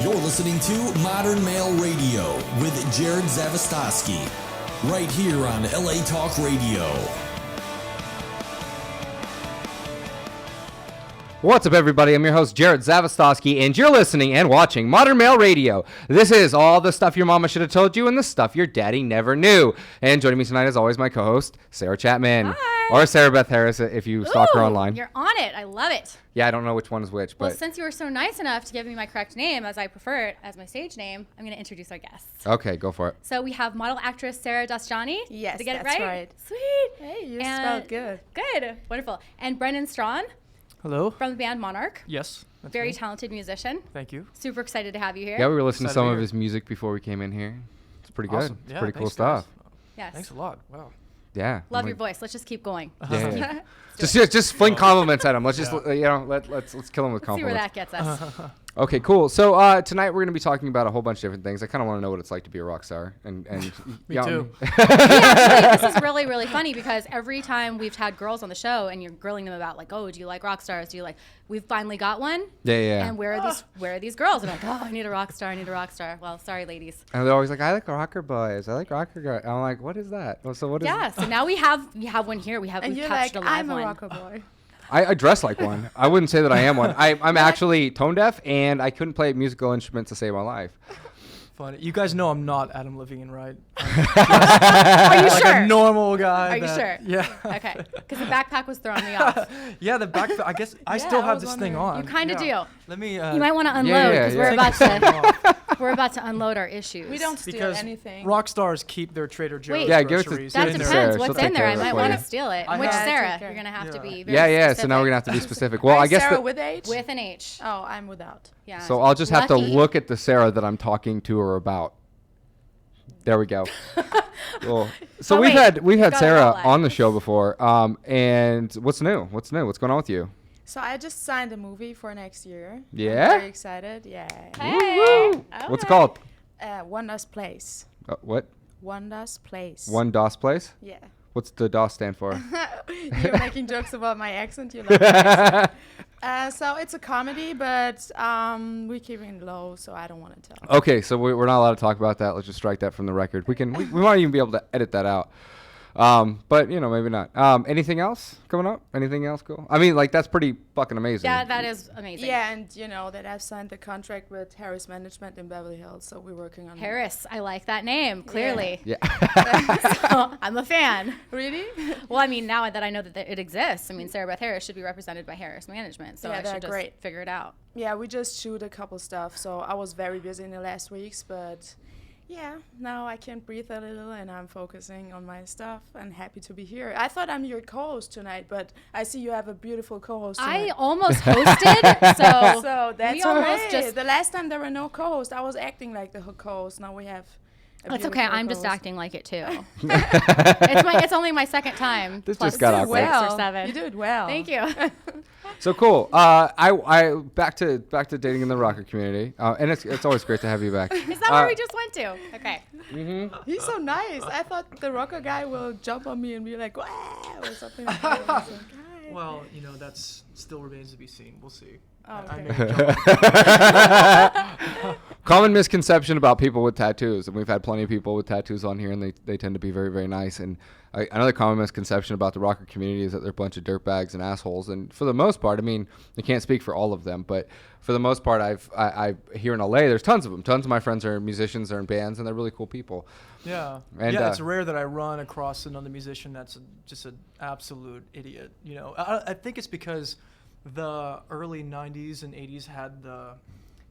You're listening to Modern Male Radio with Jerod Zavistoski, right here on LA Talk Radio. What's up, everybody? I'm your host, Jerod Zavistoski, and you're listening and watching Modern Male Radio. This is all the stuff your mama should have told you and the stuff your daddy never knew. And joining me tonight, as always, my co-host, Sarah Chapman. Hi. Or Sarah Beth Harris, if you stalk her online. You're on it. I love it. Yeah, I don't know which one is which. Well, but since you were so nice enough to give me my correct name, as I prefer it as my stage name, I'm going to introduce our guests. Okay, go for it. So we have model actress Sarah Dastjani. Yes, Did I get that's it right? Sweet. Hey, you spelled good. Good. Wonderful. And Brennan Strawn. Hello. From the band Monarch. Yes. That's Very me. talented musician. Thank you. Super excited to have you here. Yeah, we were listening to Excited some to of be his music before we came in here. It's pretty good. Awesome. It's Yeah, pretty cool thanks, guys. stuff. Yes. Thanks a lot. Wow. Yeah. Love your voice. Let's just keep going. Yeah. Just fling compliments at him. Let's just let's kill him with See where compliments. that gets us. Okay, cool. So tonight we're going to be talking about a whole bunch of different things. I kind of want to know what it's like to be a rock star. And Me too. Yeah, this is really, really funny because every time we've had girls on the show and you're grilling them about like, oh, do you like rock stars? Do you like? We've finally got one. Yeah. And where are these girls? And I'm like, oh, I need a rock star. I need a rock star. Well, sorry, ladies. And they're always like, I like rocker boys. I like rocker guys. I'm like, what is that? Well, so what is? Yeah. So now we have one here. We've And you're captured like, a live I'm a one. rocker boy. I dress like one. I wouldn't say that I am one. I'm actually tone deaf, and I couldn't play a musical instrument to save my life. Funny. You guys know I'm not Adam Levine, right? Are you like sure? a normal guy. Are you sure? Yeah. Okay. Because the backpack was throwing me off. Yeah, the backpack. I guess I Yeah, still I have was this thing wondering. on. You kind of do. Let me. You might want to unload because we're about to unload our issues. We don't steal because anything. rock stars keep their Trader Joe's Wait. Yeah, give it to- groceries give That it in to their- Sarah. depends. She'll What's take in care there? I of it might for want you. to steal it. I Which have- Sarah? Take care. You're gonna have to Yeah. be. Very Yeah. So specific. now we're gonna have to be specific. Well, Right, I guess Sarah that, with H? With an H. Oh, I'm without. Yeah. so I'll just have to Lucky. look at the Sarah that I'm talking to her about. There we go. Cool. So Oh, we've wait. had Got it Sarah all out. on the show before. And what's new? What's going on with you? So I just signed a movie for next year. Yeah? I'm very excited. Yeah. Hey. What's it Okay. called? Wonder's Place. What? Wonder's Place. One DOS place? Yeah. What's the DOS stand for? You're making jokes about my accent. You love my accent. So it's a comedy, but we're keeping it low, so I don't want to tell. Okay, so we're not allowed to talk about that. Let's just strike that from the record. We might even be able to edit that out. But maybe not. Anything else coming up? Anything else cool? I mean, like, that's pretty fucking amazing. Yeah, that is amazing. Yeah, and you know that I've signed the contract with Harris Management in Beverly Hills, so we're working on Harris, I like that name, clearly. Yeah. So, I'm a fan. Really? Well, I mean, now that I know that it exists, I mean, Sarah Beth Harris should be represented by Harris Management, so Yeah, I they're should just great. figure it out. Yeah, we just shoot a couple stuff, so I was very busy in the last weeks, but yeah, now I can breathe a little and I'm focusing on my stuff and happy to be here. I thought I'm your co-host tonight, but I see you have a beautiful co-host I tonight. almost hosted, So that's we all almost right. just. The last time there were no co-hosts, I was acting like the co-host. Now we have a That's okay. beautiful I'm just co-host. acting like it too. It's only my second time. This plus just got six awkward. or seven. You did well. Thank you. So cool. I back to dating in the rocker community, and it's always great to have you back. Is that where we just went to? Okay. He's so nice. I thought the rocker guy will jump on me and be like, wow, or something like that. I was like, "Hi." Well, that's still remains to be seen. We'll see. Oh, I okay. may jump. Common misconception about people with tattoos, and we've had plenty of people with tattoos on here, and they tend to be very, very nice. And another common misconception about the rocker community is that they're a bunch of dirtbags and assholes. And for the most part, I mean, I can't speak for all of them, but for the most part, I here in LA, there's tons of them. Tons of my friends are musicians, they're in bands, and they're really cool people. Yeah. And, yeah, it's rare that I run across another musician that's just an absolute idiot. I think it's because the early 90s and 80s had the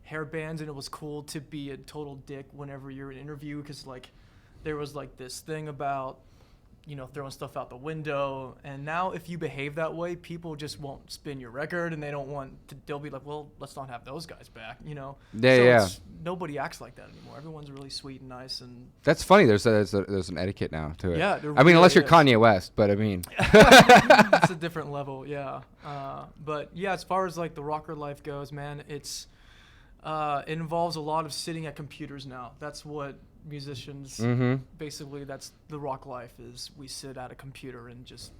hair bands, and it was cool to be a total dick whenever you're in an interview because, like, there was, like, this thing about throwing stuff out the window. And now if you behave that way, people just won't spin your record, and they don't want to, they'll be like, well, let's not have those guys back, Yeah, so yeah. Nobody acts like that anymore. Everyone's really sweet and nice. And That's funny. There's an etiquette now to it. Yeah, there I mean, unless you're really is. Kanye West, but I mean. it's a different level, yeah. But yeah, as far as like the rocker life goes, man, it involves a lot of sitting at computers now. That's what musicians, basically, that's the rock life is. We sit at a computer and just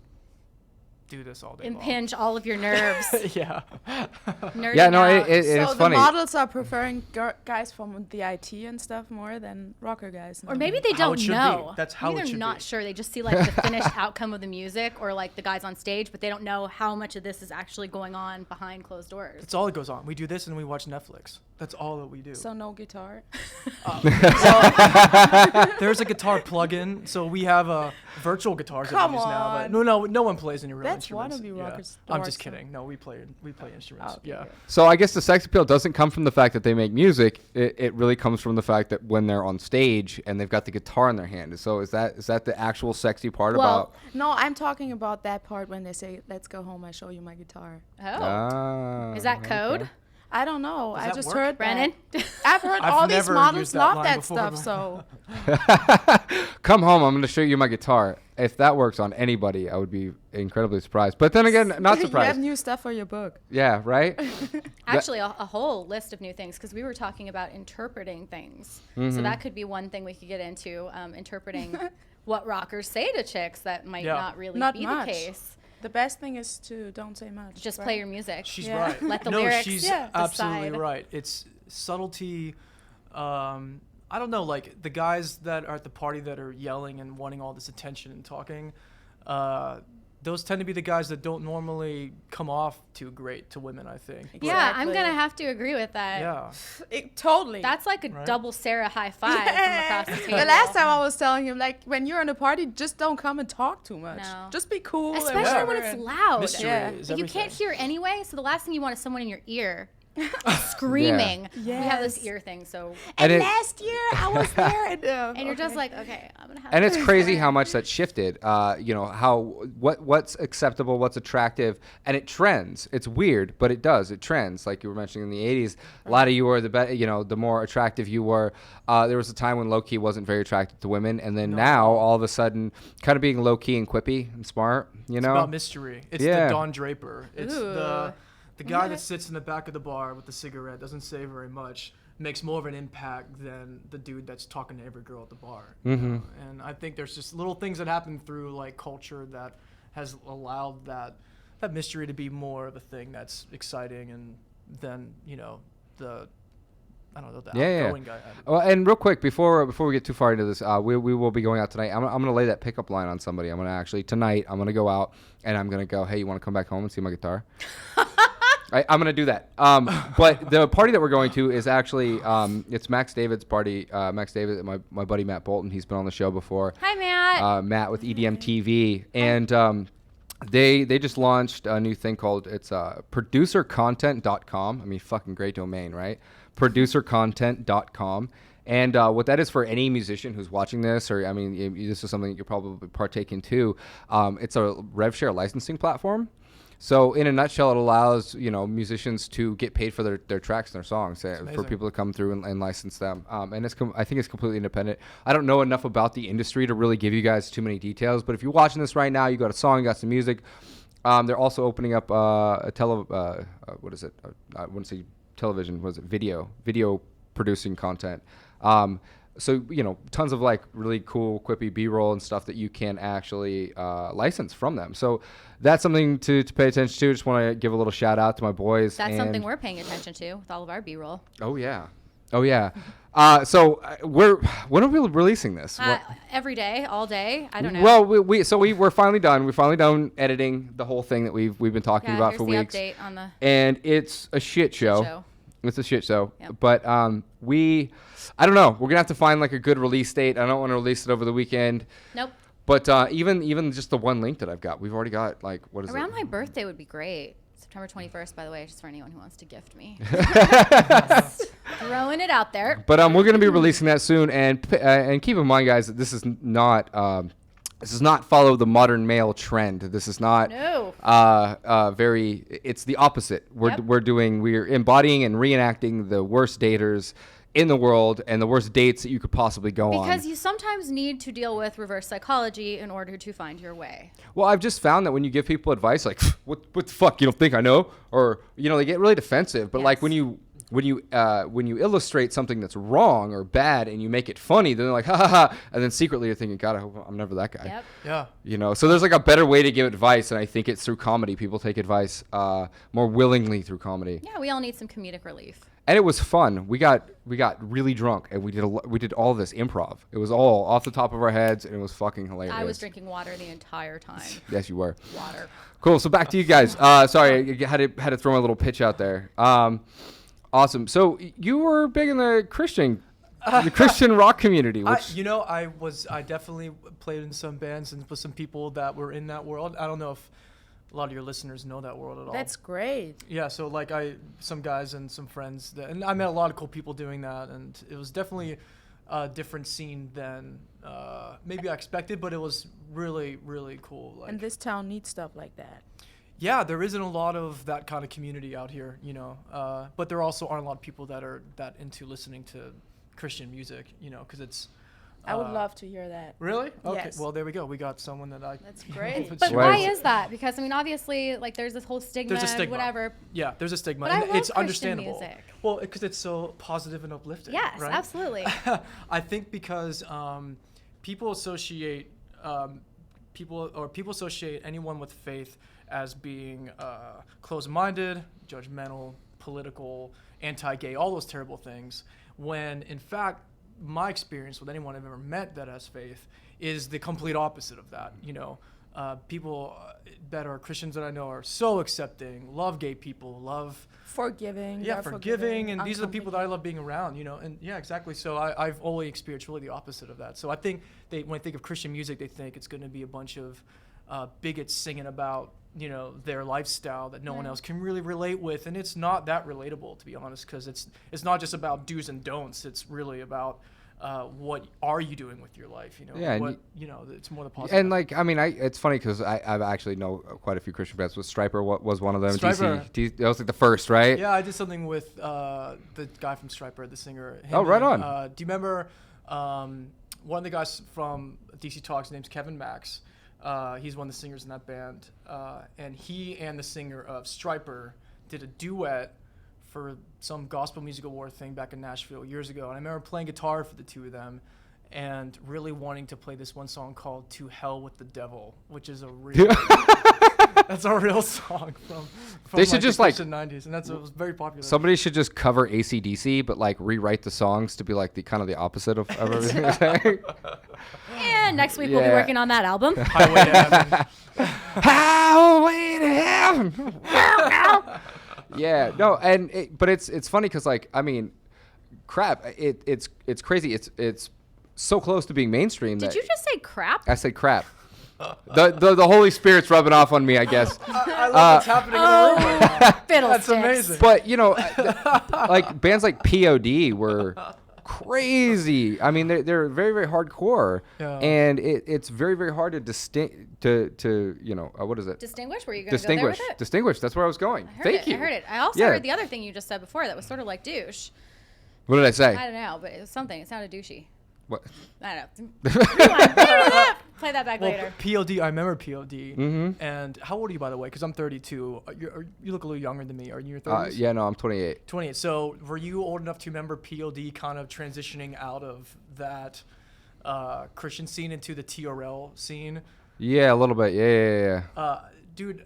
do this all day long. Impinge all of your nerves. Yeah. Nerding Yeah, no, out. it's So funny. the models are preferring guys from the IT and stuff more than rocker guys. Or maybe they How don't it should be. know. That's how maybe it they're should not be. sure. They just see like the finished outcome of the music or like the guys on stage, but they don't know how much of this is actually going on behind closed doors. That's all that goes on. We do this and we watch Netflix. That's all that we do. So no guitar. There's a guitar plug-in, so we have virtual guitars that Come we use now. But on. no one plays any real That's instruments. wannabe Yeah. rockers. I'm dorks, just so- kidding. No, we play instruments. Okay, Yeah. good. So I guess the sex appeal doesn't come from the fact that they make music. It really comes from the fact that when they're on stage and they've got the guitar in their hand. So is that the actual sexy part Well, about? No, I'm talking about that part when they say, "Let's go home. I show you my guitar." Oh. Is that code? okay. I don't know. Does I that just work? heard Brennan? that. I've heard I've all these never models used that love line that before, stuff. but- So Come home. I'm going to show you my guitar. If that works on anybody, I would be incredibly surprised. But then again, not you have surprised. new stuff for your book. Yeah, right? Actually, a whole list of new things because we were talking about interpreting things. So that could be one thing we could get into, interpreting what rockers say to chicks that might Yeah. not really Not be much. the case. The best thing is to don't say much. Just right? play your music. She's Yeah. right. Let the no, lyrics she's decide. absolutely right. It's subtlety. I don't know, like the guys that are at the party that are yelling and wanting all this attention and talking, those tend to be the guys that don't normally come off too great to women, I think. Yeah, I'm Exactly. going to have to agree with that. Yeah. Totally. That's like a Right. double Sarah high five from across the table. The last time I was telling him, like, when you're in a party, just don't come and talk too much. No. Just be cool. and Especially Yeah. when whatever. it's loud. Mystery Yeah. is Like, you can't everything. hear anyway, so the last thing you want is someone in your ear screaming. We have this Yes. ear thing, so And And it- last year I was there, and you're just like, okay, I'm gonna have. And to it's do crazy it. how much that's shifted. What's acceptable, what's attractive, and it trends. It's weird, but it does. It trends. Like you were mentioning in the '80s, a lot of you were the more attractive you were. There was a time when low key wasn't very attractive to women, and then now all of a sudden, kind of being low key and quippy and smart. It's about mystery. It's Yeah. the Don Draper. It's Ooh. the guy that sits in the back of the bar with the cigarette, doesn't say very much, makes more of an impact than the dude that's talking to every girl at the bar. you know? And I think there's just little things that happen through like culture that has allowed that mystery to be more of a thing that's exciting and than the outgoing guy. Well, and real quick before we get too far into this, we will be going out tonight. I'm gonna lay that pickup line on somebody. I'm gonna actually tonight. I'm gonna go out and I'm gonna go. Hey, you want to come back home and see my guitar? I'm gonna do that. But the party that we're going to is actually it's Max David's party. Max David, my buddy Matt Bolton. He's been on the show before. Hi, Matt. Matt with EDM TV, and they just launched a new thing called producercontent.com. I mean, fucking great domain, right? Producercontent.com. And what that is for any musician who's watching this, or I mean, this is something that you probably partake in too. It's a rev share licensing platform. So in a nutshell, it allows musicians to get paid for their tracks and their songs, for amazing. people to come through and license them. And I think it's completely independent. I don't know enough about the industry to really give you guys too many details. But if you're watching this right now, you got a song, you got some music. They're also opening up what is it? I wouldn't say television. What is it? Video producing content. So tons of like really cool quippy B-roll and stuff that you can actually license from them. So that's something to pay attention to. Just want to give a little shout out to my boys. That's something and- we're paying attention to with all of our B-roll. Oh yeah. So when are we releasing this? Every day, all day. I don't know. Well, we're finally done. We're finally done editing the whole thing that we've been talking about here's for the weeks. update on the And it's a shit show. show. It's a shit show. Yep. But I don't know. We're gonna have to find like a good release date. I don't want to release it over the weekend. Nope. But even just the one link that I've got, we've already got like what is Around it? my birthday would be great. September 21st, by the way, just for anyone who wants to gift me. Just throwing it out there. But we're gonna be releasing that soon, and keep in mind, guys, that this is not This does not follow the modern male trend. This is not No. It's the opposite. We're embodying and reenacting the worst daters in the world and the worst dates that you could possibly go on. Because you sometimes need to deal with reverse psychology in order to find your way. Well, I've just found that when you give people advice, like, what the fuck, you don't think I know? Or, they get really defensive. But Yes. like when you illustrate something that's wrong or bad and you make it funny, then they're like, ha ha ha. And then secretly you're thinking, God, I hope I'm never that guy. Yep. Yeah. So there's like a better way to give advice. And I think it's through comedy. People take advice more willingly through comedy. Yeah, we all need some comedic relief. And it was fun. We got really drunk and we did all this improv. It was all off the top of our heads and it was fucking hilarious. I was drinking water the entire time. Yes, you were. Water. Cool. So back to you guys. Sorry, I had to throw my little pitch out there. Awesome. So you were big in the Christian rock community. Which I definitely played in some bands and with some people that were in that world. I don't know if a lot of your listeners know that world at all. That's great. Yeah, so like some guys and some friends, and I met a lot of cool people doing that, and it was definitely a different scene than maybe I expected, but it was really, really cool. Like, And this town needs stuff like that. yeah, there isn't a lot of that kind of community out here, but there also aren't a lot of people that are that into listening to Christian music, because it's. I would love to hear that. Really? Okay. Yes. Well, there we go. We got someone that I. That's great. But Why why is- is that? Because, obviously, like, there's this whole stigma, There's a stigma. whatever. Yeah, there's a stigma, But I and love it's Christian understandable. music. Well, because it's so positive and uplifting. Yes, right? absolutely. I think because people associate people associate anyone with faith as being closed-minded, judgmental, political, anti-gay, all those terrible things. When in fact, my experience with anyone I've ever met that has faith is the complete opposite of that. People that are Christians that I know are so accepting, love gay people, love Forgiving. yeah, they're forgiving, and these are the people that I love being around, and yeah, exactly. So I've only experienced really the opposite of that. So I think when they think of Christian music, they think it's going to be a bunch of bigots singing about their lifestyle that no one else can really relate with, and it's not that relatable, to be honest, because it's not just about do's and don'ts. It's really about what are you doing with your life? Yeah, what it's more the positive. And like, it's funny because I actually know quite a few Christian bands. Was Striper was one of them? Striper. That was like the first, right? Yeah, I did something with the guy from Striper, the singer. Oh, right on. Do you remember one of the guys from DC Talks? His name's Kevin Max. He's one of the singers in that band, and he and the singer of Striper did a duet for some gospel music award thing back in Nashville years ago. And I remember playing guitar for the two of them and really wanting to play this one song called "To Hell with the Devil," which is a real that's a real song from They should like just the like Christian 90s, and it was very popular. somebody should just cover AC/DC, but like rewrite the songs to be like the kind of the opposite of everything they're saying. And next week we'll be Yeah. working on that album. Highway to Heaven. Highway to heaven. Yeah, no, but it's funny because crap, it's crazy. It's so close to being mainstream. Did you just say crap? I said crap. The Holy Spirit's rubbing off on me, I guess. I love what's happening in the room right now. Fiddlesticks. That's amazing. But like bands like POD were crazy. I mean, they're very, very hardcore, Yeah. and it's very, very hard to what is it? Distinguish? Were you going to go there with it? Distinguish. That's where I was going. I heard Thank it. you. I heard it. I also Yeah. heard the other thing you just said before that was sort of like douche. What did I say? I don't know, but it was something. It sounded douchey. What? I don't know. Rewind. Play that back Well, later. POD, I remember POD. Mm-hmm. And how old are you, by the way? Because I'm 32. You look a little younger than me. Are you in your 30s? Yeah, no, I'm 28. 28. So were you old enough to remember POD kind of transitioning out of that Christian scene into the TRL scene? Yeah, a little bit. Yeah. Dude,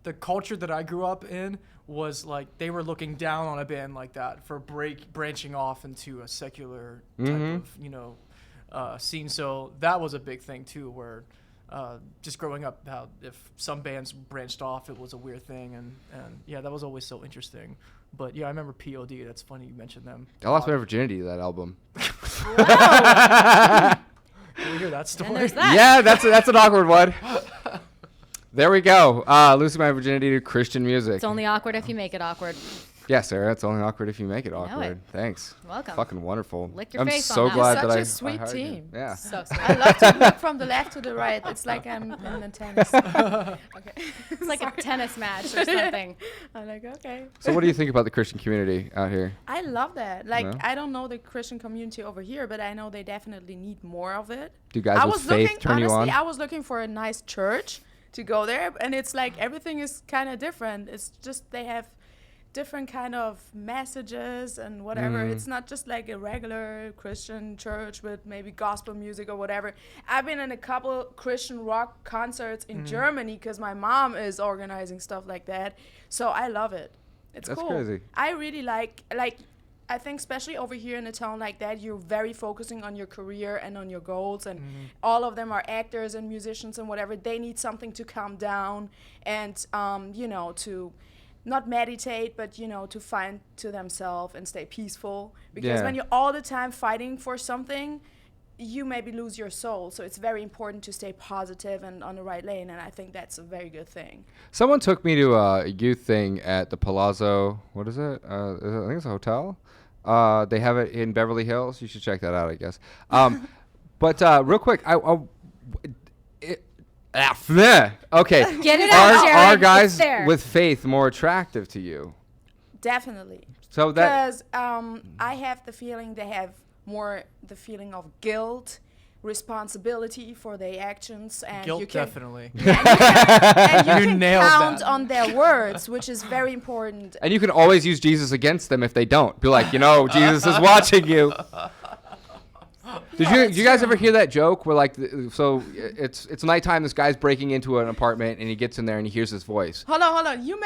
the culture that I grew up in was like they were looking down on a band like that for branching off into a secular type of scene. So that was a big thing too, where just growing up, how if some bands branched off, it was a weird thing, and yeah, that was always so interesting. But yeah, I remember POD. That's funny you mentioned them. I lost my virginity to that album. Can we hear that story? And there's that. Yeah, that's an awkward one. There we go. Losing my virginity to Christian music. It's only awkward if you make it awkward. Yeah, Sarah, it's only awkward if you make it know awkward. it. Thanks. Welcome. Fucking wonderful. Lick your I'm face so on that. glad Such that a I sweet hired you. team. Yeah. So sweet. I love to look from the left to the right. It's like I'm in the tennis. Okay. It's like a tennis match or something. I'm like, okay. So what do you think about the Christian community out here? I love that. Like, No? I don't know the Christian community over here, but I know they definitely need more of it. Do guys I with was faith looking, turn you honestly, on? I was looking for a nice church to go there, and it's like everything is kind of different. It's just they have different kind of messages and whatever. It's not just like a regular Christian church with maybe gospel music or whatever. I've been in a couple Christian rock concerts in Germany because my mom is organizing stuff like that. So I love it. It's That's cool. crazy. I really like I think especially over here in a town like that, you're very focusing on your career and on your goals, and all of them are actors and musicians and whatever. They need something to calm down and, you know, to not meditate, but, you know, to find to themselves and stay peaceful. Because Yeah. when you're all the time fighting for something, you maybe lose your soul. So it's very important to stay positive and on the right lane, and I think that's a very good thing. Someone took me to a youth thing at the Palazzo. What is it? I think it's a hotel. They have it in Beverly Hills. You should check that out, I guess. But real quick, okay. Get it out, Jerod. Are It's guys there. with faith more attractive to you? Definitely. So that Because I have the feeling they have more the feeling of guilt, responsibility for their actions, and you Guilt, can, definitely. and you You can nailed count that. on their words, which is very important. and you can always use Jesus against them if they don't. Be like, you know, Jesus is watching you. Did you guys ever hear that joke where like so it's nighttime, this guy's breaking into an apartment and he gets in there and he hears his voice. Hold on. You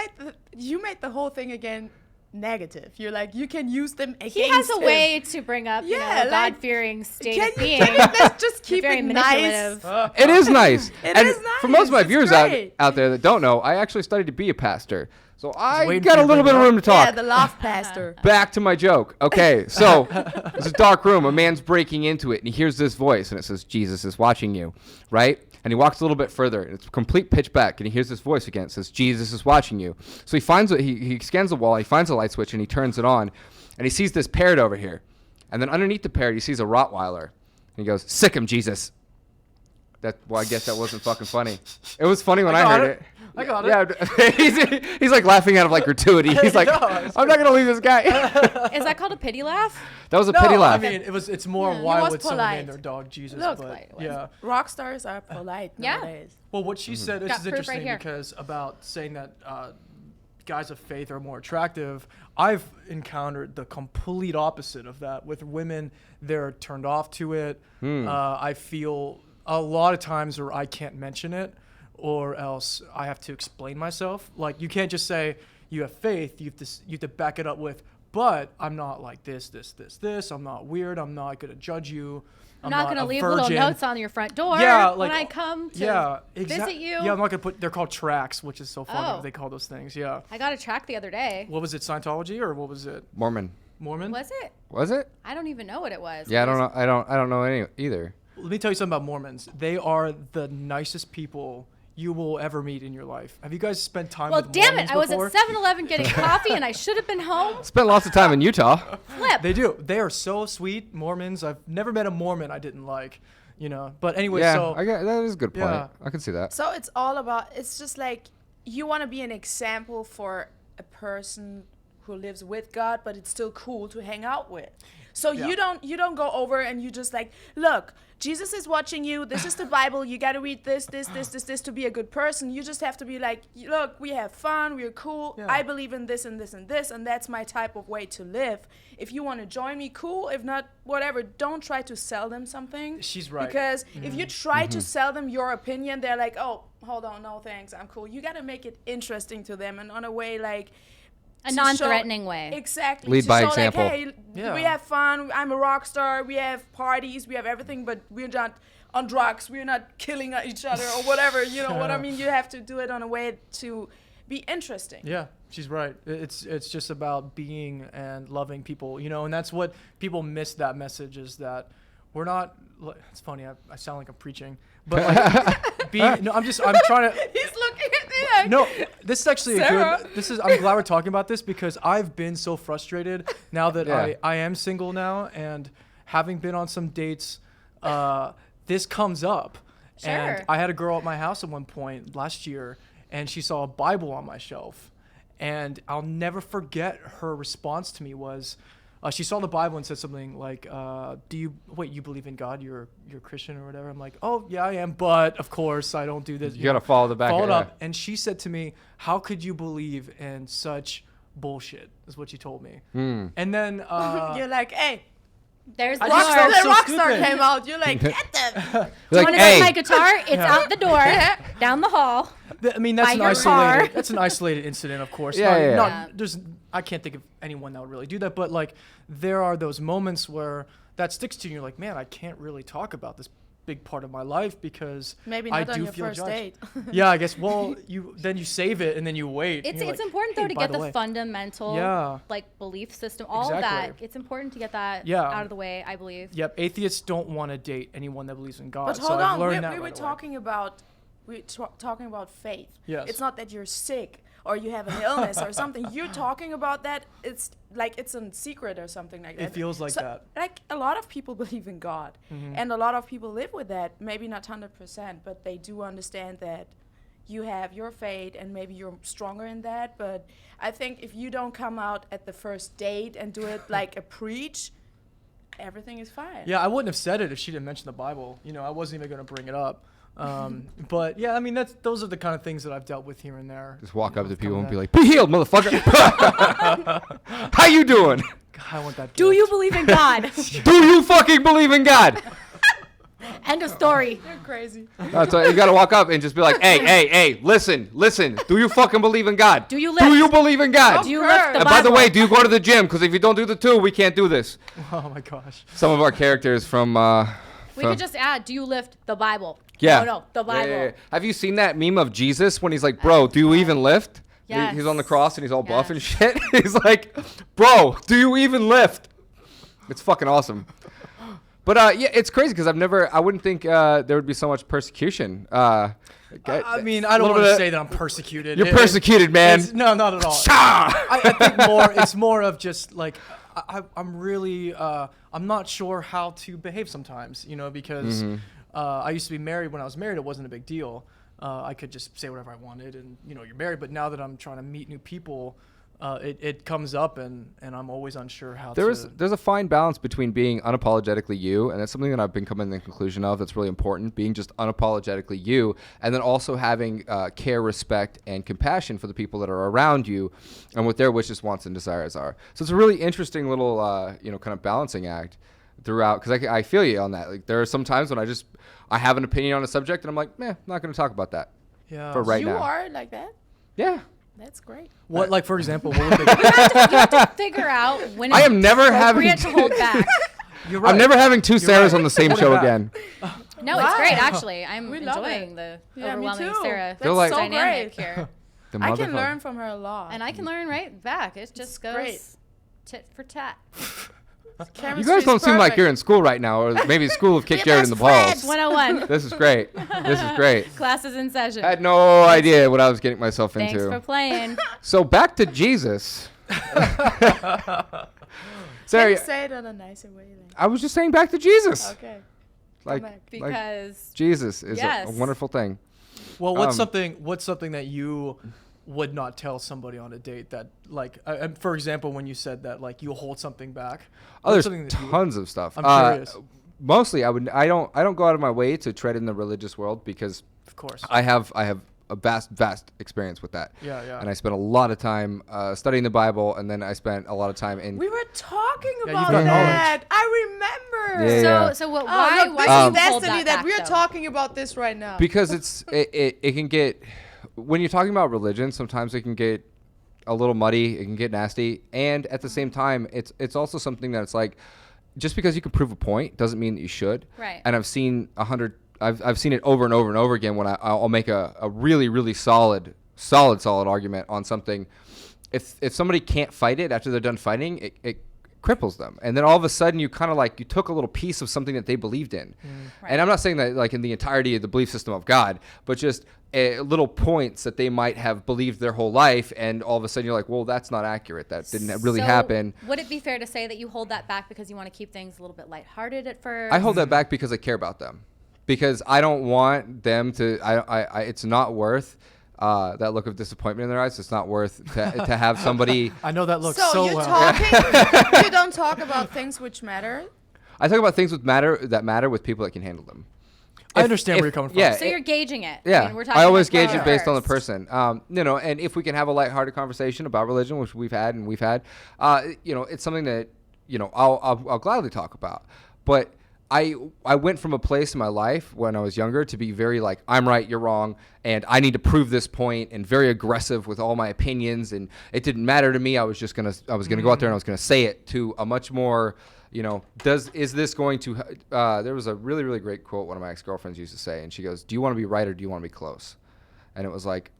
made the whole thing again negative. You're like, you can use them against He has a him. way to bring up, Yeah, you know, like, God-fearing state Can of you, being. can you let's just keep Very it nice? manipulative. It is nice. It and is for nice. most of my It's viewers great. out there that don't know, I actually studied to be a pastor. So I waiting got for a you to little bring bit of it room to talk. Yeah, the love pastor. Back to my joke. Okay, so it's a dark room. A man's breaking into it, and he hears this voice, and it says, Jesus is watching you, right? And he walks a little bit further, and it's complete pitch black, and he hears this voice again. It says, Jesus is watching you. So he finds it. He scans the wall, he finds a light switch, and he turns it on, and he sees this parrot over here. And then underneath the parrot, he sees a Rottweiler. And he goes, sick him, Jesus. Well, I guess that wasn't fucking funny. It was funny when I got heard it. it. I got Yeah, he's like laughing out of like gratuity. He's like, No, I'm not gonna leave this guy. Is that called a pity laugh? That was a No, pity laugh. I mean, it's more Yeah. why He was would someone polite. name their dog Jesus? Look, but polite, it was. yeah. Rock stars are polite Yeah. nowadays. Well, what she said, this Got is proof right interesting here. because about saying that guys of faith are more attractive. I've encountered the complete opposite of that with women. They're turned off to it. I feel a lot of times where I can't mention it, or else I have to explain myself. Like, you can't just say you have faith. You have to back it up with, but I'm not like this. I'm not weird. I'm not gonna judge you. I'm not going to a leave little virgin. notes on your front door Yeah, like, when I come to visit you. Yeah, I'm not gonna put. They're called tracks, which is so funny. Oh. They call those things. Yeah. I got a track the other day. What was it? Scientology or what was it? Mormon. Mormon. Was it? Was it? I don't even know what it was. Yeah, I don't know. I don't know any either. Let me tell you something about Mormons. They are the nicest people you will ever meet in your life. Have you guys spent time Well, with damn Mormons it. I was before? at 7-Eleven getting coffee and I should have been home. Spent lots of time in Utah. Flip. They do. They are so sweet, Mormons. I've never met a Mormon I didn't like, you know. But anyway, Yeah, so that is a good point. Yeah. I can see that. So it's all about, it's just like you want to be an example for a person who lives with God, but it's still cool to hang out with. So Yeah. you don't go over and you just like, look, Jesus is watching you. This is the Bible. You got to read this to be a good person. You just have to be like, look, we have fun. We're cool. Yeah. I believe in this and this and this, and that's my type of way to live. If you want to join me, cool. If not, whatever. Don't try to sell them something. She's right. Because if you try to sell them your opinion, they're like, oh, hold on, no thanks, I'm cool. You got to make it interesting to them and on a way like, A to non-threatening show, way. Exactly. Lead to by show example. Like, hey, Yeah. we have fun. I'm a rock star. We have parties. We have everything, but we're not on drugs. We're not killing each other or whatever. You know what I mean? You have to do it on a way to be interesting. Yeah, she's right. It's just about being and loving people, you know, and that's what people miss. That message is that we're not. It's funny. I sound like I'm preaching, but like, I'm trying to. He's looking at me. like, no, this is actually Sarah. I'm glad we're talking about this because I've been so frustrated now that Yeah. I am single now, and having been on some dates, this comes up. Sure. And I had a girl at my house at one point last year, and she saw a Bible on my shelf. And I'll never forget her response to me was, she saw the Bible and said something like, you believe in God? You're a Christian or whatever? I'm like, oh, yeah, I am. But, of course, I don't do this. You got to follow the back. Followed up. And she said to me, how could you believe in such bullshit, is what she told me. And then... you're like, hey, There's the I door. just felt so Rockstar stupid. came out. You're like, get them. Do you Like, want to hey. take my guitar? It's out the door, down the hall. I mean, that's By an your isolated. car. That's an isolated incident, of course. Yeah, yeah. I can't think of anyone that would really do that. But like, there are those moments where that sticks to you. You're like, man, I can't really talk about this big part of my life because Maybe I not on do your feel first judged. date. Yeah, I guess. Well, you save it and then you wait. and It's you're it's like, important hey, though to by get the way. fundamental Yeah. like belief system, all of that. Exactly. It's important to get that Yeah. out of the way, I believe. Yep, atheists don't want to date anyone that believes in God. But so hold I've on, learned that we were right away. talking about talking about faith. Yes. It's not that you're sick or you have an illness or something. You're talking about that. It's like it's a secret or something like that. It feels like that. Like a lot of people believe in God, and a lot of people live with that. Maybe not 100%, but they do understand that you have your faith and maybe you're stronger in that. But I think if you don't come out at the first date and do it like a preach, everything is fine. Yeah, I wouldn't have said it if she didn't mention the Bible. I wasn't even going to bring it up. But yeah, I mean, those are the kind of things that I've dealt with here and there. Just walk up to With people and coming be like, "Be healed, motherfucker." How you doing? God, I want that. Do gift. you believe in God? Do you fucking believe in God? End of story. You're crazy. That's why you gotta walk up and just be like, hey, listen. Do you fucking believe in God? Do you Do lift? you believe in God? Do you lift the And Bible? by the way, do you go to the gym? Because if you don't do the two, we can't do this. Oh my gosh. Some of our characters from. We could just add, do you lift the Bible? Yeah. No, the Bible. Yeah. Have you seen that meme of Jesus when he's like, "Bro, do you even lift?" Yes. He's on the cross and he's all buff and Yes. shit. He's like, "Bro, do you even lift?" It's fucking awesome. But yeah, it's crazy because I wouldn't think there would be so much persecution. I mean, I don't little want to bit- say that I'm persecuted. You're persecuted, man. No, not at all. Cha! I think it's more of just like I'm really I'm not sure how to behave sometimes, because I used to be married. When I was married, it wasn't a big deal. I could just say whatever I wanted, and you're married. But now that I'm trying to meet new people, it comes up, and I'm always unsure how There's a fine balance between being unapologetically you, and that's something that I've been coming to the conclusion of that's really important, being just unapologetically you, and then also having care, respect, and compassion for the people that are around you and what their wishes, wants, and desires are. So it's a really interesting little, kind of balancing act throughout, because I feel you on that. Like, there are some times when I have an opinion on a subject, and I'm like, I'm not going to talk about that for right you now. are like that? Yeah. That's great. What, like, for example, what would they You have to figure out when it's I am never having appropriate to hold back. You're right. I'm never having two Sarahs right. on the same Hold it show back. again. No, it's great, actually. I'm We love enjoying the Yeah, me overwhelming too. Sarah That's like- so dynamic great. here. The I can motherfucker. learn from her a lot. And I can learn right back. It just goes great. tit for tat. You guys don't seem like you're in school right now, or maybe school have kicked Jerod in the balls. 101. This is great. This is great. Classes in session. I had no idea what I was getting myself Thanks into. for playing. So back to Jesus. Sarah, Say it in a nicer way then. I was just saying back to Jesus. Okay. Like, back. Because Jesus is Yes. a wonderful thing. Well, what's Um, something that you would not tell somebody on a date that, like, for example, when you said that, like, you hold something back? Oh, What's there's something that you- tons of stuff. I'm curious. Mostly, I don't go out of my way to tread in the religious world because Of course. I have a vast experience with that. Yeah. And I spent a lot of time studying the Bible, and then I spent a lot of time in. We were talking Yeah, about you've got that. I remember. Yeah, yeah. So what? Oh, Why? look, Why this do is you hold destiny that that back, we're though? talking about this right now. Because it can get, when you're talking about religion, sometimes it can get a little muddy, it can get nasty, and at the same time, it's also something that it's like, just because you can prove a point doesn't mean that you should. Right. And I've seen I've seen it over and over and over again when I'll make a really, really solid argument on something. If somebody can't fight it after they're done fighting, cripples them. And then all of a sudden you kind of like, you took a little piece of something that they believed in. Right. And I'm not saying that like in the entirety of the belief system of God, but just little points that they might have believed their whole life. And all of a sudden you're like, well, that's not accurate. That didn't really So happen. Would it be fair to say that you hold that back because you want to keep things a little bit lighthearted at first? I hold that back because I care about them. Because I don't want them to, it's not worth that look of disappointment in their eyes. It's not worth to have somebody. I know that looks So so you're well. talking, you don't talk about things which matter? I talk about things that matter with people that can handle them. I understand where you're coming from. Yeah, So you're gauging it. yeah. I mean, we're talking I always like gauge it based on the first. person. And if we can have a lighthearted conversation about religion, which we've had, it's something that, I'll gladly talk about. But I went from a place in my life when I was younger to be very like, I'm right, you're wrong, and I need to prove this point, and very aggressive with all my opinions, and it didn't matter to me. I was gonna go out there and I was gonna say it, to a much more, is this going to? There was a really, really great quote one of my ex-girlfriends used to say, and she goes, "Do you want to be right or do you want to be close?" And it was like,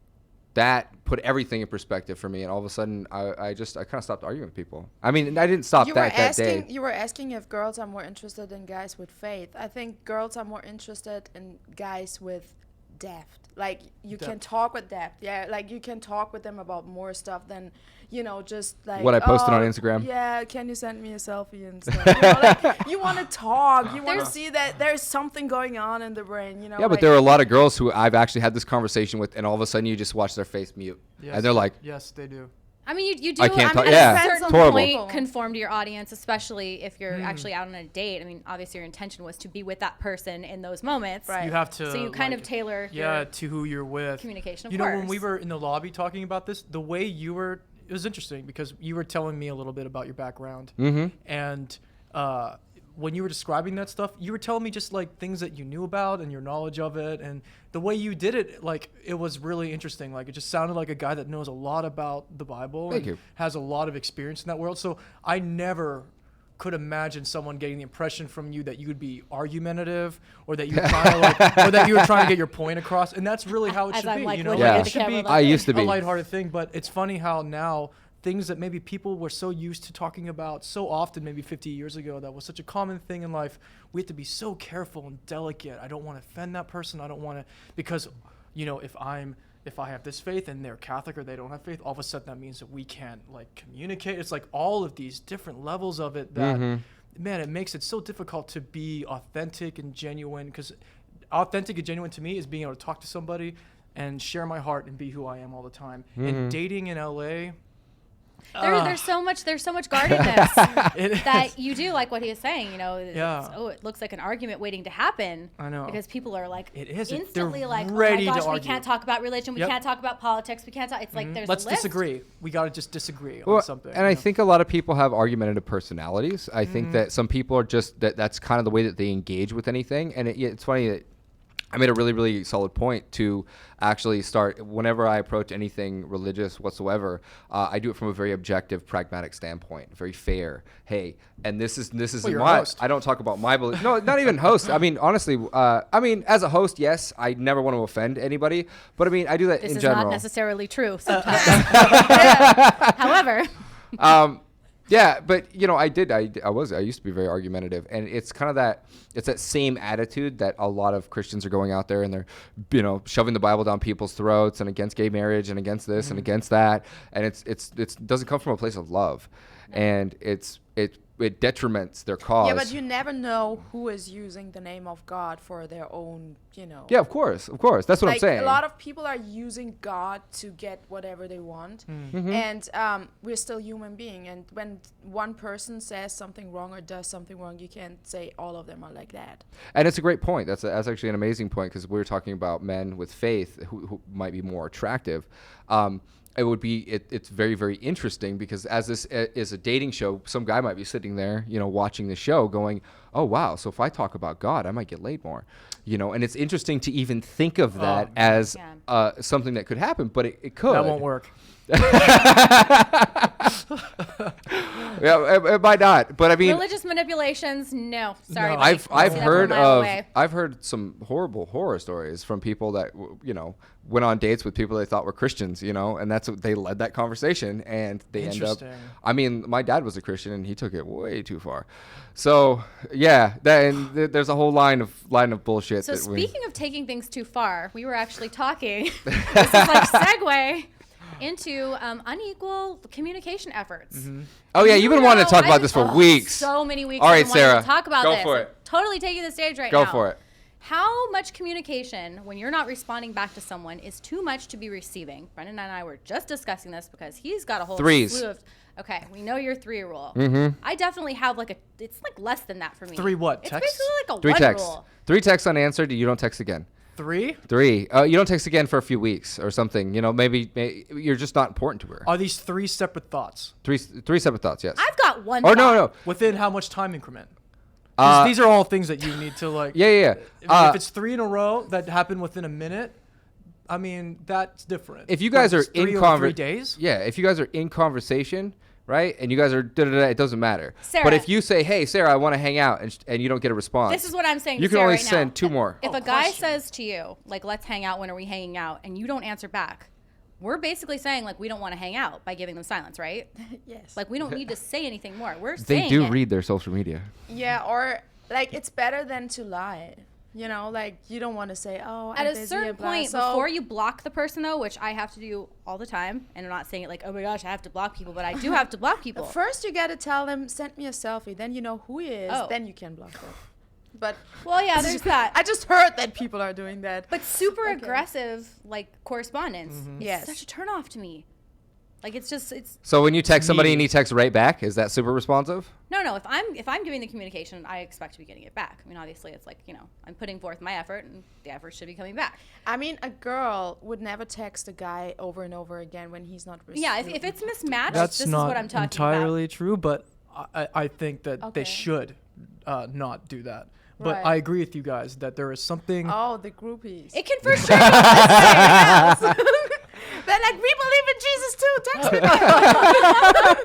that put everything in perspective for me, and all of a sudden I kind of stopped arguing with people. I mean, I didn't stop that day. You were asking if girls are more interested in guys with faith. I think girls are more interested in guys with depth. Like you can talk with depth. Yeah, like you can talk with them about more stuff than, just like What I posted on Instagram. Yeah, can you send me a selfie and stuff? Like you want to talk. You want to see that there's something going on in the brain. Yeah, but like, there are a lot of girls who I've actually had this conversation with, and all of a sudden you just watch their face mute, Yes. and they're like, Yes, they do. I mean, you do. I can't talk- at yeah, a it's certain horrible. point, conform to your audience, especially if you're actually out on a date. I mean, obviously your intention was to be with that person in those moments. Right. You have to. So you kind of tailor your to who you're with. communication. Of You know, when course. we were in the lobby talking about this, the way you were, it was interesting because you were telling me a little bit about your background, and when you were describing that stuff, you were telling me just like things that you knew about and your knowledge of it, and the way you did it, like it was really interesting. Like it just sounded like a guy that knows a lot about the Bible Thank and you. has a lot of experience in that world. So I never could imagine someone getting the impression from you that you would be argumentative, or that you were trying to or that you were trying to get your point across. And that's really how it As should I'm be. like You know, looking at it the should camera be like I used to a be. lighthearted thing. But it's funny how now things that maybe people were so used to talking about so often, maybe 50 years ago, that was such a common thing in life. We have to be so careful and delicate. I don't want to offend that person. I don't want to, because, if I have this faith and they're Catholic or they don't have faith, all of a sudden that means that we can't like communicate. It's like all of these different levels of it that, man, it makes it so difficult to be authentic and genuine, because authentic and genuine to me is being able to talk to somebody and share my heart and be who I am all the time. And dating in LA, there's so much guardedness that you do, like what he was saying. It looks like an argument waiting to happen. I know. Because people are like It isn't. instantly They're like, ready oh my to gosh, we argue. can't talk about religion, we Yep. can't talk about politics, we can't talk. It's like there's let's a list. disagree. We got to just disagree Well, on something. and I think a lot of people have argumentative personalities. I think that some people are just that's kind of the way that they engage with anything. And it's funny that I made a really, really solid point to actually start, whenever I approach anything religious whatsoever, I do it from a very objective, pragmatic standpoint, very fair. Hey, and this is you're a my, host. I don't talk about my belief. No, not even host. I mean, honestly, as a host, yes, I never want to offend anybody, but I mean, I do that This in is general. not necessarily true sometimes. However, Yeah, but I used to be very argumentative, and it's kind of that same attitude that a lot of Christians are going out there and they're, shoving the Bible down people's throats and against gay marriage and against this and against that, and it doesn't come from a place of love, and it detriments their cause. Yeah, but you never know who is using the name of God for their own, Yeah, of course, that's what I'm saying. A lot of people are using God to get whatever they want, and we're still human beings. And when one person says something wrong or does something wrong, you can't say all of them are like that. And it's a great point. That's actually an amazing point, because we were talking about men with faith who might be more attractive. It's very, very interesting, because as this is a dating show, some guy might be sitting there, watching the show going, oh, wow, so if I talk about God, I might get laid more, and it's interesting to even think of that as something that could happen, but it could. that won't work. Yeah, it might not, but I mean, Religious manipulations, no. Sorry. No. buddy. I've See that heard from a mile of away. I've heard some horrible horror stories from people that went on dates with people they thought were Christians, and that's what they led that conversation, and they end up. Interesting. I mean, my dad was a Christian, and he took it way too far. So yeah, there's a whole line of bullshit. So that speaking of taking things too far, we were actually talking. This is like segue into unequal communication efforts. Mm-hmm. Oh yeah, you've been wanting to talk about this for weeks. So many weeks. All right, I've been wanting Sarah, to talk about go this. for it. Totally taking the stage right Go now. for it. How much communication, when you're not responding back to someone, is too much to be receiving? Brennan and I were just discussing this because he's got a whole Threes. slew of. Okay, we know your 3 rule. Mm-hmm. I definitely have it's like less than that for me. 3 what? It's Texts? basically like a 3 1 texts. rule. 3 texts unanswered. You don't text again. 3? 3. You don't text again for a few weeks or something. Maybe you're just not important to her. Are these 3 separate thoughts? 3 separate thoughts. Yes. I've got one. Oh thought. no. Within how much time increment? 'Cause these are all things that you need to like. Yeah. If it's 3 in a row that happen within a minute, I mean that's different. If you But guys if are it's in 3 over 3 days, yeah. If you guys are in conversation, right, and you guys are it doesn't matter. Sarah. But if you say, "Hey, Sarah, I want to hang out," and you don't get a response, This is what I'm saying. you to can Sarah only right now. send 2 more. If Oh, a guy question. says to you, like, let's hang out, when are we hanging out? And you don't answer back, we're basically saying, like, we don't want to hang out by giving them silence, right? Yes. Like, we don't need to say anything more. We're They saying do it. read their social media. Yeah, or like it's better than to lie. Like you don't want to say, "Oh, I'm At a busy," certain and blah. point, So- before you block the person, though, which I have to do all the time, and I'm not saying it like, oh my gosh, I have to block people, but I do have to block people. First, you gotta tell them, "Send me a selfie." Then you know who he is. Oh. Then you can block them. But Well, yeah, there's that. I just heard that people are doing that. But super Okay. aggressive, like, correspondence is Yes. such a turnoff to me. Like, it's So when you text somebody and needy. he texts right back, is that super responsive? no. If I'm giving the communication, I expect to be getting it back. I mean, obviously, it's like, I'm putting forth my effort, and the effort should be coming back. I mean, a girl would never text a guy over and over again when he's not. Yeah, if it's mismatched, that's this is not what I'm talking entirely true, but I think that Okay. they should not do that. But Right. I agree with you guys that there is something. Oh, the groupies. It can for sure be They're like, "We believe in Jesus too. Text me back."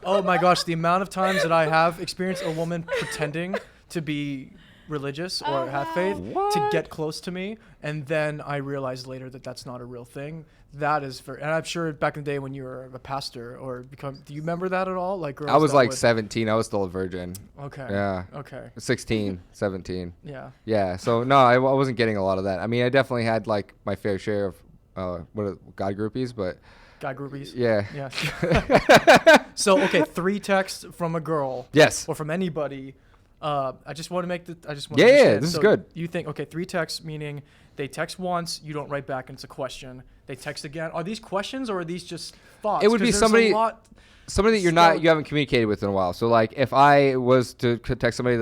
Oh my gosh, the amount of times that I have experienced a woman pretending to be religious or Oh, have wow. faith to get close to me, and then I realized later that that's not a real thing. That is and I'm sure back in the day when you were a pastor or do you remember that at all? Like girls I was that like would- 17. I was still a virgin. Okay. Yeah. Okay. 16, 17. Yeah. Yeah. So no, I wasn't getting a lot of that. I mean, I definitely had like my fair share of God groupies, but Guy groupies. yeah. Yeah. So okay, 3 texts from a girl. Yes. Or from anybody. I just want to make the. I just want. Yeah, to yeah, understand. this is So good. You think 3 texts meaning they text once, you don't write back, and it's a question. They text again. Are these questions or are these just thoughts? It would 'Cause be there's somebody- A lot, Somebody that So- you haven't communicated with in a while. So like if I was to text somebody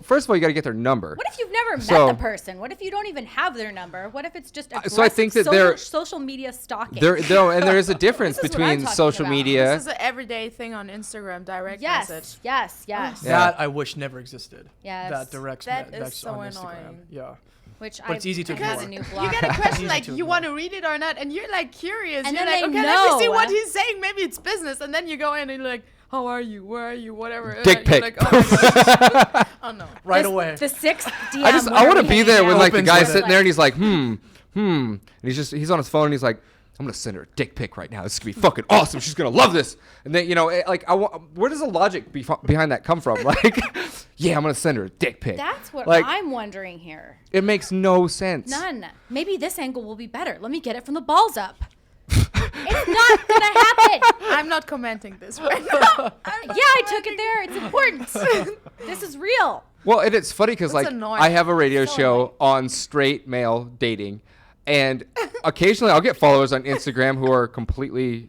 first of all, you got to get their number. What if you've never met So- the person? What if you don't even have their number? What if it's just aggressive So I think that social media stalking? There is a difference This is what I'm between talking social about. media. This is an everyday thing on Instagram. Direct yes, message. yes. Yeah. That I wish never existed. Yes. That direct That text is so on Instagram. annoying. Yeah. Which But it's easy to I have a ignore. new blog. You get a question Easy like, to "You ignore. want to read it or not?" And you're like curious. And you're then like, they "Okay, let me see know. what he's saying. Maybe it's business." And then you go in and you're like, "How are you? Where are you? Whatever." And Dick you're pic. like, "Oh my gosh." Oh no. Right The- away. The 6th DM. I want to be there when like the Opens guy's with it. sitting there and he's like, and he's on his phone and he's like, I'm gonna send her a dick pic right now. This is gonna be fucking awesome. She's gonna love this. And then where does the logic behind that come from? Like, yeah, I'm gonna send her a dick pic. That's what like, I'm wondering here. It makes no sense. None. Maybe this angle will be better. Let me get it from the balls up. It's not gonna happen. I'm not commenting this right now. Yeah, I took it there. It's important. This is real. Well, it's funny because That's like annoying. I have a radio So show annoying. on straight male dating, and occasionally I'll get followers on Instagram who are completely,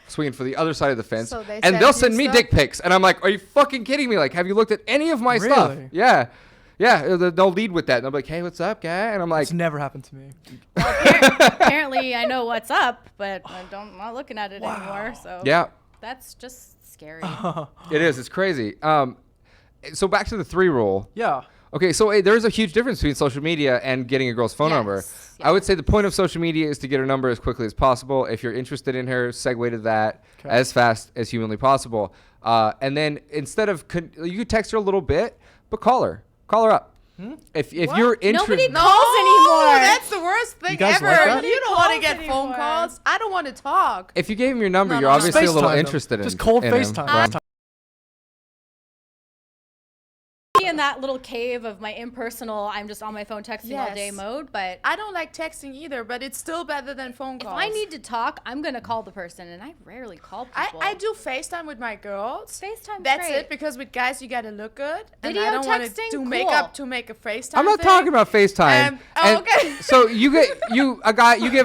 swinging for the other side of the fence, So they and send they'll you send me stuff? dick pics, and I'm like, are you fucking kidding me? Like, have you looked at any of my stuff? Really? Yeah. They'll lead with that, and they'll be like, hey, what's up, guy? And I'm like, It's never happened to me. Apparently, I know what's up, but I'm not looking at it anymore. So yeah, that's just scary. it is. It's crazy. So back to the 3 rule. Yeah. Okay, so there's a huge difference between social media and getting a girl's phone number. Yes, I would say the point of social media is to get her number as quickly as possible. If you're interested in her, segue to that as fast as humanly possible. And then instead of, you could text her a little bit, but call her. Call her up. If you're interested. Nobody calls anymore. That's the worst thing guys ever. like that? You don't want to Calls get phone anymore. calls. I don't want to talk. If you gave him your number, No, you're no, no. obviously a little FaceTime them. interested in Just cold in him, FaceTime. right? In that little cave of my impersonal, I'm just on my phone texting all day Yes. mode. But I don't like texting either, but it's still better than phone if calls. I need to talk, I'm gonna call the person, and I rarely call people. I do FaceTime with my girls. FaceTime's That's great. it, because with guys you gotta look good. And Video I don't want to texting? do Cool. makeup to make a FaceTime I'm not thing. talking about FaceTime. Okay. So you give a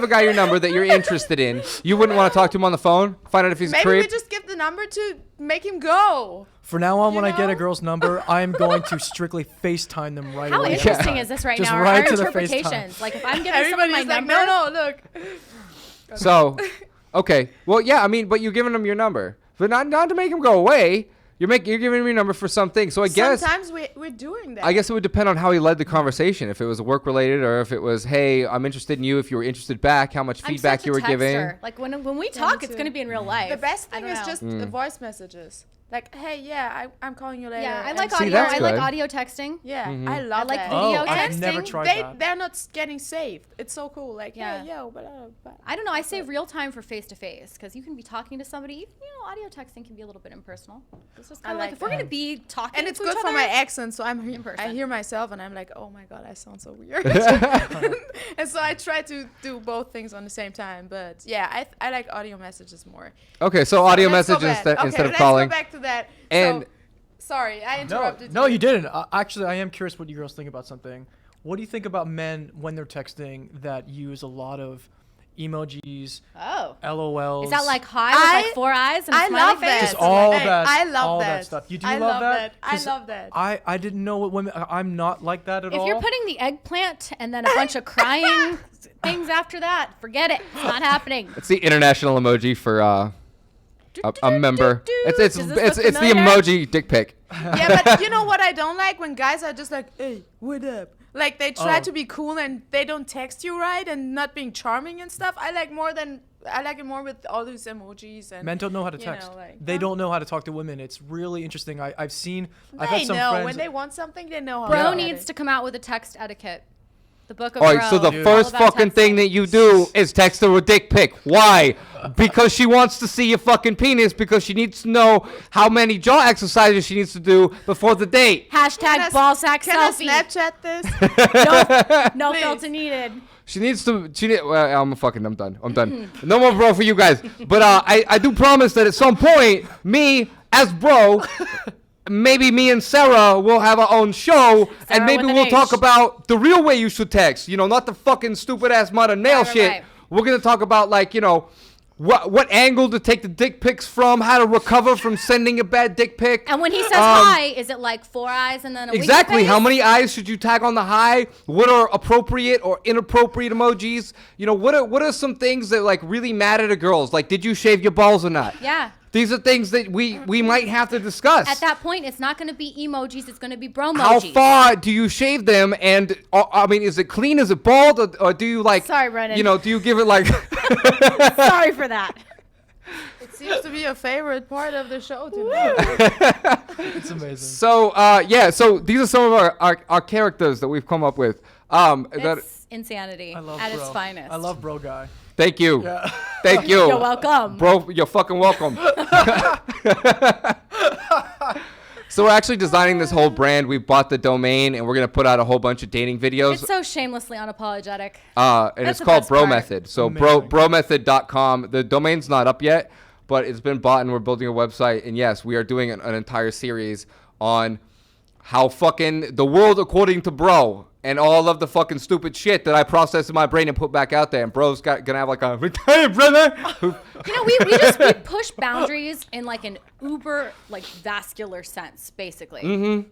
guy your number that you're interested in. You wouldn't want to talk to him on the phone, find out if he's a Maybe creep. we just give the number to make him go. For now on, You when I get a know? girl's number, I'm going to strictly FaceTime them right How away. interesting is this right Just now? right Our to the interpretations. Like if I'm giving someone my Everybody's like, number, no, look. So, okay. Well, yeah, I mean, but you're giving him your number. But not to make him go away. You're giving him your number for something. So I guess Sometimes we're doing that. I guess it would depend on how he led the conversation. If it was work related or if it was, hey, I'm interested in you. If you were interested back, how much I'm feedback such you a were giving. texter. Like when we talk, it's too. gonna be in real life. The best I thing don't is know. just the voice messages. Like, hey, yeah, I'm calling you later. Yeah, I and like See, audio. that's I like good. audio texting. Yeah, Mm-hmm. I love like that. video Oh, I've texting. never tried they, that. They're not getting saved. It's so cool. Like, Yeah. hey, yo, but I don't know. I save real time for face to face because you can be talking to somebody. Even, audio texting can be a little bit impersonal. It's just kind of like like if we're that. gonna be talking, and it's to good each for other, my accent, so I person. hear myself and I'm like, oh my god, I sound so weird. And so I try to do both things on the same time. But yeah, I like audio messages more. Okay, so audio Let's go messages back. instead of let's calling. go back to that. And- So, sorry, I interrupted No, you. you didn't. Actually, I am curious what you girls think about something. What do you think about men when they're texting that use a lot of emojis, Oh, LOLs? is that like high with like 4 eyes and a I smiley love face? that. Just all Hey, that? I love all that. stuff. You do I love love that? that. I 'Cause love that. I didn't know what women. I'm not like that at If all. you're putting the eggplant and then a bunch of crying things after that, forget it. It's not happening. It's the international emoji for a member. It's Does this look the familiar? emoji dick pic. Yeah, but you know what I don't like? When guys are just like, hey, what up? Like they try Oh. to be cool and they don't text you right and not being charming and stuff. I like it more with all these emojis and Men don't know how to you know, text. like, They huh? don't know how to talk to women. It's really interesting. I've had They some know friends. when they want something, they know how Bro to needs to come out with a text etiquette. The book of All Bro. right, so the Dude. first All about fucking thing texting. that you do is text her a dick pic. Why? Because she wants to see your fucking penis because she needs to know how many jaw exercises she needs to do before the date. Hashtag ball sack Can I selfie. Snapchat this? No Please. filter needed. Well, I'm done. No more bro for you guys. But I do promise that at some point, me as bro, maybe me and Sarah will have our own show, and Sarah maybe with an we'll talk H. about the real way you should text. Not the fucking stupid ass modern nail Right, shit. right. We're gonna talk about what angle to take the dick pics from, how to recover from sending a bad dick pic. And when he says hi, is it like 4 eyes and then a winky Exactly. face? How many eyes should you tag on the high? What are appropriate or inappropriate emojis? What are some things that like really matter to girls? Like, did you shave your balls or not? Yeah. These are things that we might have to discuss. At that point, it's not going to be emojis. It's going to be bromojis. How far do you shave them? And is it clean? Is it bald? Or do you like? Sorry, Brennan. Do you give it like? Sorry for that. It seems to be a favorite part of the show tonight. It's amazing. So So these are some of our characters that we've come up with. It's insanity I love at bro. its finest. I love bro guy. Thank you. Yeah. Thank you. You're welcome. Bro, you're fucking welcome. So we're actually designing this whole brand. We bought the domain, and we're going to put out a whole bunch of dating videos. It's so shamelessly unapologetic. And That's it's the called best Bro part. Method. So Amazing. bromethod.com. The domain's not up yet, but it's been bought, and we're building a website. And yes, we are doing an entire series on how fucking the world according to bro and all of the fucking stupid shit that I process in my brain and put back out there. And bro's gonna have like a, hey, brother. We push boundaries in like an uber vascular sense, basically.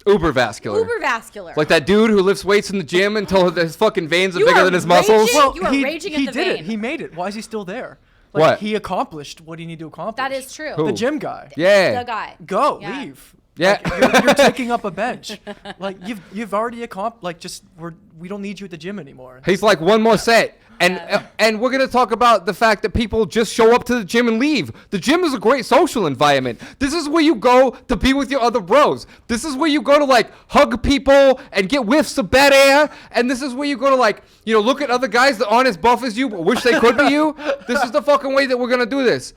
Uber vascular. Uber vascular. Like that dude who lifts weights in the gym until his fucking veins are You bigger are than his muscles. raging. You are raging at he the did vein. it. He made it. Why is he still there? What? He accomplished what he needed to accomplish. That is true. Who? The gym guy. Yeah. The guy. Go. Yeah. Leave. Yeah. Like, you're taking up a bench. Like you've already accomplished. Like we don't need you at the gym anymore. He's like, one more set. And we're going to talk about the fact that people just show up to the gym and leave. The gym is a great social environment. This is where you go to be with your other bros. This is where you go to, like, hug people and get whiffs of bad air. And this is where you go to, like, you know, look at other guys that aren't as buff as you but wish they could be you. This is the fucking way that we're going to do this.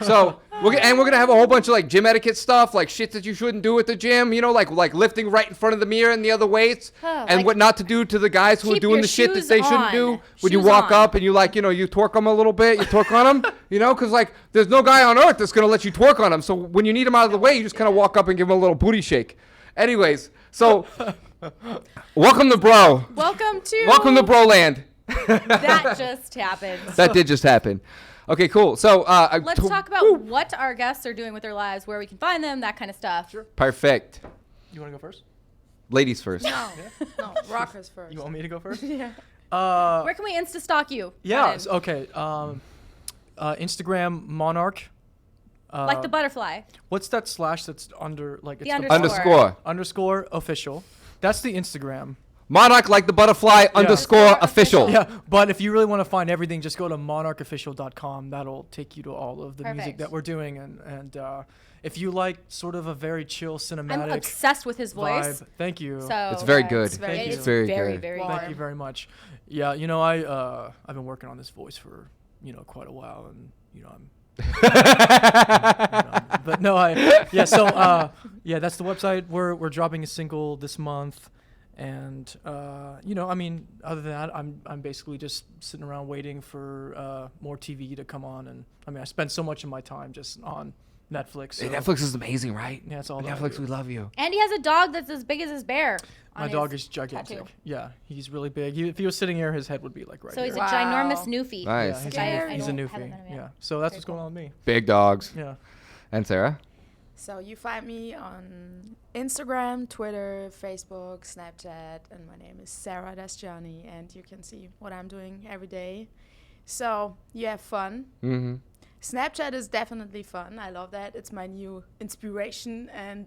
So, we're going to have a whole bunch of, like, gym etiquette stuff, like shit that you shouldn't do at the gym, you know, like lifting right in front of the mirror and the other weights, and like, what not to do to the guys who are keep doing your the shit that shoes they shouldn't on. do. When you Shoes walk on. up and you, like, you know, you twerk them a little bit, you twerk on them, you know, because, like, there's no guy on earth that's going to let you twerk on them. So when you need them out of the way, you just kind of walk up and give them a little booty shake. Anyways, so welcome to Bro. Welcome to Broland. That just happened. That did just happen. Okay, cool. So Let's talk about what our guests are doing with their lives, where we can find them, that kind of stuff. Sure. Perfect. You want to go first? Ladies first. No, rockers first. You want me to go first? Yeah. Where can we Insta stalk you? Yeah. Brennan? Okay. Instagram Monarch. Like the butterfly. What's that slash that's under like The it's underscore. underscore official? That's the Instagram. Monarch like the butterfly underscore official. Yeah, but if you really want to find everything, just go to monarchofficial.com. That'll take you to all of the music Perfect. that we're doing, and if you like sort of a very chill cinematic I'm obsessed with his voice. vibe, thank you. So It's very good. It's very Thank it's you. very very, good. very Warm. Thank you very much. Yeah, you know, I've been working on this voice for quite a while, and I'm. But no, that's the website. We're dropping a single this month. And I mean, other than that, I'm basically just sitting around waiting for more TV to come on. And I mean, I spend so much of my time just on Netflix. So, Hey, Netflix is amazing, right? Yeah, it's all that I Netflix, do. we love you. And he has a dog that's as big as his bear. My on dog his is gigantic. tattoo. Yeah, he's really big. If he was sitting here, his head would be like right So here. he's a Wow. ginormous newfie. Nice. Yeah, I he's a don't newfie. have him yet. Yeah, so that's Very what's going on with me. Big dogs. Yeah. And Sarah? So you find me on Instagram, Twitter, Facebook, Snapchat, and my name is Sarah Dastjani, and you can see what I'm doing every day. So you have fun. Mm-hmm. Snapchat is definitely fun. I love that. It's my new inspiration, and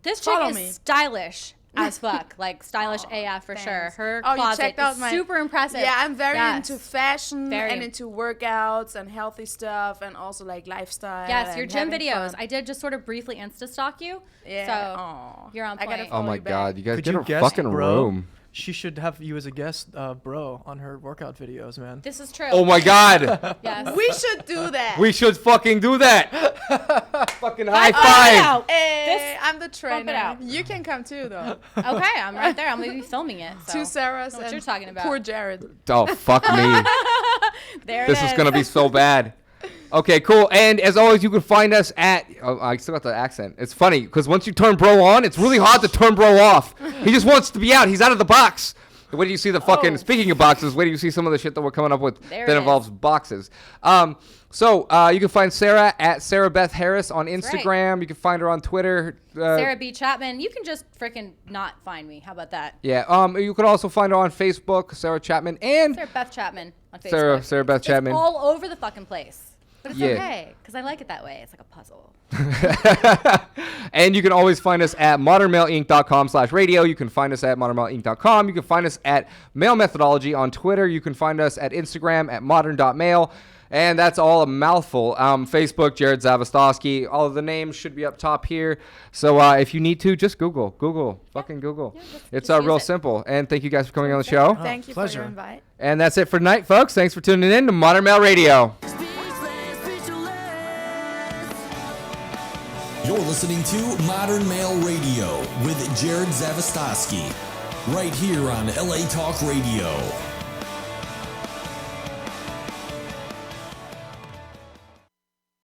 This chick follow is me. stylish as fuck. Like stylish AF for sure. thanks. Her Oh, you closet checked out is my- super impressive. Yeah, I'm very Yes. into fashion Very. and into workouts and healthy stuff, and also like lifestyle. Yes, your and gym having videos. fun. I did just sort of briefly Insta stalk you. Yeah. So Aw. you're on I gotta point. Oh follow my you back. God, you guys Could get you a guess, fucking bro? room. She should have you as a guest, bro, on her workout videos, man. This is true. Oh my God. Yes. We should do that. We should fucking do that. Fucking high Bump it five. out. Hey, This- I'm the trainer. out. You can come too, though. Okay, I'm right there. I'm gonna be filming it. So. Two Sarahs know what and you're talking about. poor Jerod. Oh, fuck me. There This it is going to be so bad. Okay, cool. And as always, you can find us at... Oh, I still got the accent. It's funny, because once you turn bro on, it's really hard to turn bro off. He just wants to be out. He's out of the box. Wait till you see the fucking... Oh. Speaking of boxes, wait till you see some of the shit that we're coming up with There that it involves boxes. So you can find Sarah at Sarah Beth Harris on right. Instagram. You can find her on Twitter. Sarah B. Chapman. You can just freaking not find me. How about that? Yeah. You can also find her on Facebook, Sarah Chapman, and Sarah Beth Chapman on Facebook. Sarah Beth Chapman. It's all over the fucking place. But it's Yeah. okay, because I like it that way. It's like a puzzle. And you can always find us at modernmailinc.com/radio. You can find us at modernmailinc.com. You can find us at Mail Methodology on Twitter. You can find us at Instagram at modern.mail. And that's all a mouthful. Facebook, Jerod Zavistoski. All of the names should be up top here. So if you need to, just Google. Fucking Google. Yeah, It's just real use it. simple. And thank you guys for coming on the show. Thank you for pleasure. your invite. And that's it for tonight, folks. Thanks for tuning in to Modern Mail Radio. You're listening to Modern Mail Radio with Jerod Zavistoski, right here on LA Talk Radio.